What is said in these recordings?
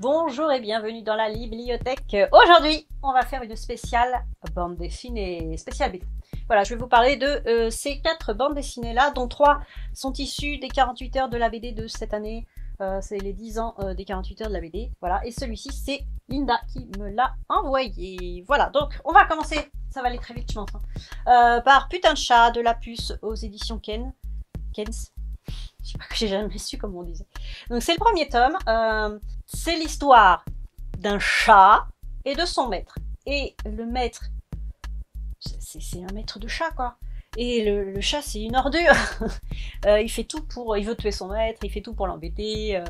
Bonjour et bienvenue dans la bibliothèque. Aujourd'hui, on va faire une spéciale bande dessinée, spéciale BD. Voilà, je vais vous parler de ces 4 bandes dessinées là, dont 3 sont issues des 48 heures de la BD de cette année. C'est les 10 ans des 48 heures de la BD. Voilà, et celui-ci, c'est Linda qui me l'a envoyé. Voilà, donc on va commencer, ça va aller très vite, je pense, par Putain de chat de la puce aux éditions Kens. Je sais pas, que j'ai jamais su comment on disait. Donc c'est le premier tome. C'est l'histoire d'un chat et de son maître. Et le maître, c'est un maître de chat, quoi. Et le chat, c'est une ordure. Il fait tout pour... Il veut tuer son maître, il fait tout pour l'embêter.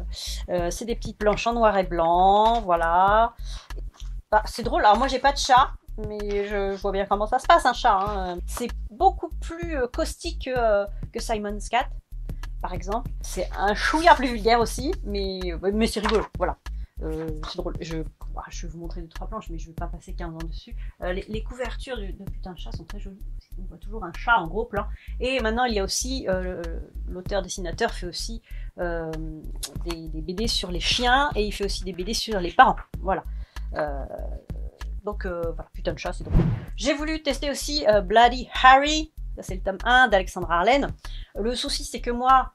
C'est des petites planches en noir et blanc, voilà. Bah, c'est drôle. Alors moi, j'ai pas de chat, mais je vois bien comment ça se passe, un chat. Hein. C'est beaucoup plus caustique que Simon's Cat, par exemple. C'est un chouïa plus vulgaire aussi, mais c'est rigolo, voilà. C'est drôle. Je vais vous montrer 2-3 planches, mais je ne vais pas passer 15 ans dessus. Les couvertures de Putain de chat sont très jolies. On voit toujours un chat en gros plan. Et maintenant, il y a aussi, l'auteur-dessinateur fait aussi des BD sur les chiens, et il fait aussi des BD sur les parents. Voilà. Donc, voilà, Putain de chat, c'est drôle. J'ai voulu tester aussi Bloody Harry. Ça, c'est le tome 1 d'Alexandra Arlen. Le souci, c'est que moi,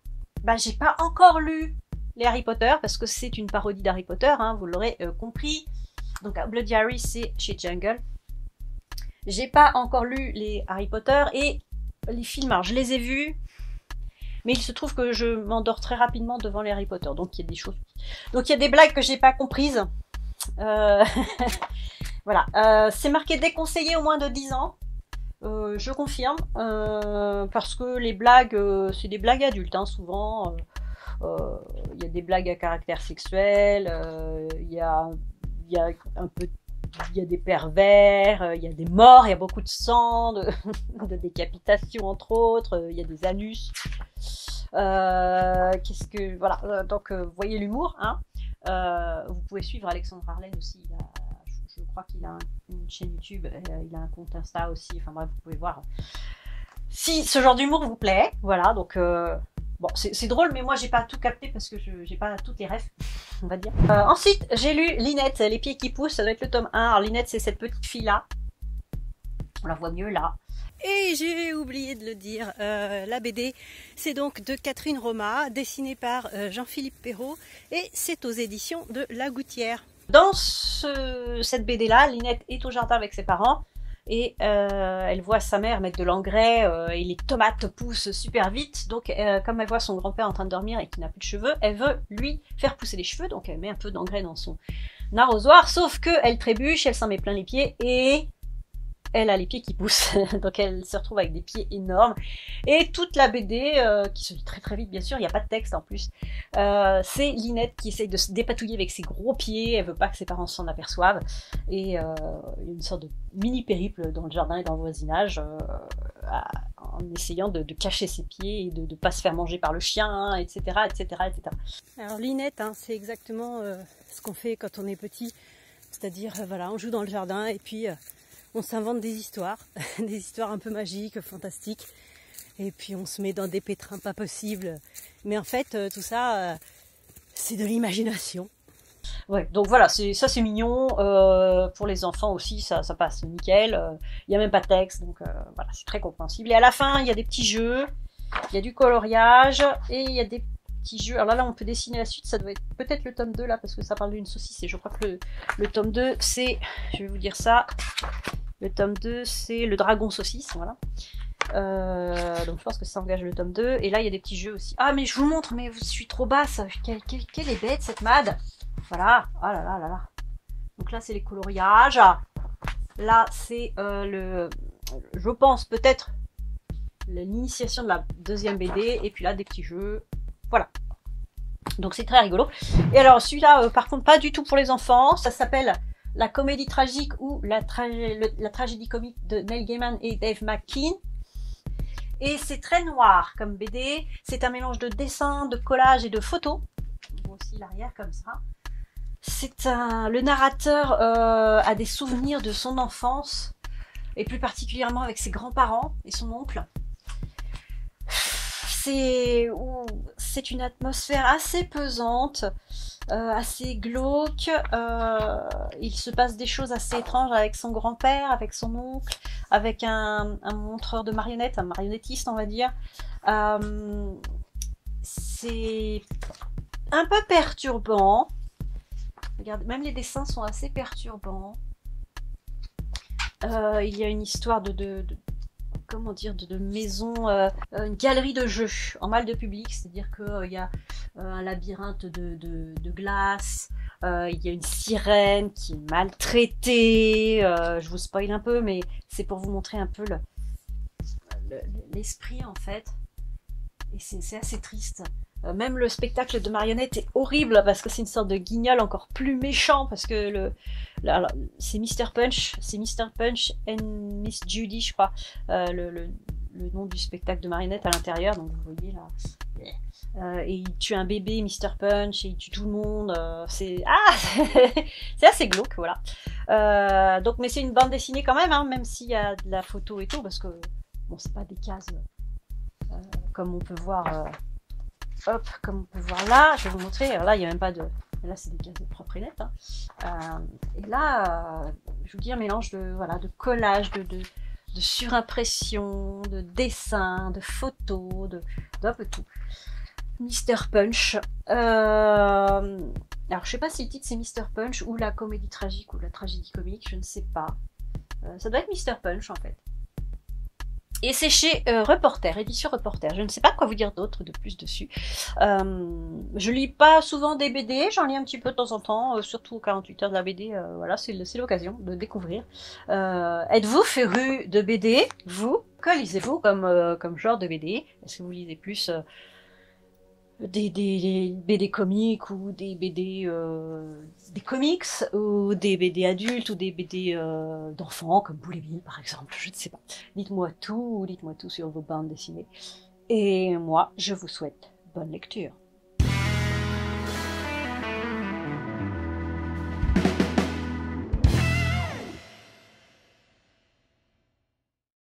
j'ai pas encore lu les Harry Potter, parce que c'est une parodie d'Harry Potter, hein, vous l'aurez compris. Donc, Bloody Harry, c'est chez Jungle. J'ai pas encore lu les Harry Potter, et les films, alors je les ai vus, mais il se trouve que je m'endors très rapidement devant les Harry Potter, donc il y a des choses... Donc, il y a des blagues que j'ai pas comprises. Voilà, c'est marqué déconseillé au moins de 10 ans. Je confirme, parce que les blagues, c'est des blagues adultes, hein, souvent. Il y a des blagues à caractère sexuel, il y a des pervers, il y a des morts, il y a beaucoup de sang, de décapitation entre autres, il y a des anus. Voilà, donc vous voyez l'humour, hein. Vous pouvez suivre Alexandra Arlen aussi. Je crois qu'il a une chaîne YouTube, il a un compte Insta aussi, enfin bref, vous pouvez voir. Si ce genre d'humour vous plaît, voilà, donc bon, c'est drôle, mais moi j'ai pas tout capté parce que j'ai pas toutes les refs, on va dire. Ensuite, j'ai lu Lynette, Les pieds qui poussent, ça doit être le tome 1. Alors Lynette, c'est cette petite fille-là, on la voit mieux là. Et j'ai oublié de le dire, la BD, c'est donc de Catherine Roma, dessinée par Jean-Philippe Perrault, et c'est aux éditions de La Gouttière. Dans cette BD-là, Lynette est au jardin avec ses parents et elle voit sa mère mettre de l'engrais et les tomates poussent super vite. Donc, comme elle voit son grand-père en train de dormir et qu'il n'a plus de cheveux, elle veut lui faire pousser les cheveux. Donc, elle met un peu d'engrais dans son arrosoir, sauf qu'elle trébuche, elle s'en met plein les pieds et elle a les pieds qui poussent. Donc, elle se retrouve avec des pieds énormes. Et toute la BD, qui se lit très très vite, bien sûr, il n'y a pas de texte en plus, c'est Lynette qui essaye de se dépatouiller avec ses gros pieds. Elle veut pas que ses parents s'en aperçoivent. Et il y a une sorte de mini périple dans le jardin et dans le voisinage, en essayant de cacher ses pieds et de ne pas se faire manger par le chien, etc. etc., etc. Alors Lynette, hein, c'est exactement ce qu'on fait quand on est petit. C'est-à-dire, voilà, on joue dans le jardin et puis... on s'invente des histoires un peu magiques, fantastiques, et puis on se met dans des pétrins pas possibles. Mais en fait, tout ça, c'est de l'imagination. Ouais, donc voilà, ça c'est mignon. Pour les enfants aussi, ça passe nickel. Il n'y a même pas de texte, donc voilà, c'est très compréhensible. Et à la fin, il y a des petits jeux, il y a du coloriage, et il y a des petits jeux. Alors là, on peut dessiner la suite, ça doit être peut-être le tome 2 là, parce que ça parle d'une saucisse, et je crois que le tome 2, c'est, je vais vous dire ça, le tome 2, c'est le dragon saucisse, voilà. Donc je pense que ça engage le tome 2, et là il y a des petits jeux aussi. Ah mais je vous montre, mais je suis trop basse, quelle est bête cette mad. Voilà, oh là là là là. Donc là c'est les coloriages, là c'est je pense peut-être l'initiation de la deuxième BD, et puis là des petits jeux, voilà. Donc c'est très rigolo. Et alors celui-là, par contre, pas du tout pour les enfants, ça s'appelle La comédie tragique ou la tragédie comique de Neil Gaiman et Dave McKean. Et c'est très noir comme BD, c'est un mélange de dessins, de collages et de photos. On voit aussi l'arrière comme ça. Le narrateur a des souvenirs de son enfance, et plus particulièrement avec ses grands-parents et son oncle. C'est c'est une atmosphère assez pesante, assez glauque. Il se passe des choses assez étranges avec son grand-père, avec son oncle, avec un montreur de marionnettes, un marionnettiste, on va dire. C'est un peu perturbant. Regardez, même les dessins sont assez perturbants. Il y a une histoire comment dire, de maison, une galerie de jeux en mal de public, c'est-à-dire qu'il y a un labyrinthe de glace, il y a une sirène qui est maltraitée, je vous spoil un peu, mais c'est pour vous montrer un peu l'esprit en fait, et c'est assez triste. Même le spectacle de marionnettes est horrible parce que c'est une sorte de guignol encore plus méchant parce que c'est Mr. Punch, and Miss Judy, je crois, le nom du spectacle de marionnettes à l'intérieur. Donc vous voyez là, et il tue un bébé, Mr. Punch, et il tue tout le monde. C'est c'est assez glauque, voilà. Donc, mais c'est une bande dessinée quand même, hein, même s'il y a de la photo et tout, parce que bon, c'est pas des cases comme on peut voir. Hop, comme on peut voir là, je vais vous montrer. Alors là, il n'y a même pas de. Là, c'est des cases propres et nettes. Hein. Et là, je vous dis un mélange de collage, de surimpression, de dessin, de photos, d'un peu tout. Mr. Punch. Alors, je sais pas si le titre c'est Mr. Punch ou la comédie tragique ou la tragédie comique, je ne sais pas. Ça doit être Mr. Punch en fait. Et c'est chez Reporter, édition Reporter. Je ne sais pas quoi vous dire d'autre de plus dessus. Je lis pas souvent des BD, j'en lis un petit peu de temps en temps, surtout aux 48 heures de la BD. Voilà, c'est l'occasion de découvrir. Êtes-vous féru de BD, vous? Que lisez-vous comme genre de BD? Est-ce que vous lisez plus des BD comiques ou des BD des comics ou des BD adultes ou des BD d'enfants comme Boule et Bill par exemple, je ne sais pas. Dites-moi tout sur vos bandes dessinées. Et moi, je vous souhaite bonne lecture.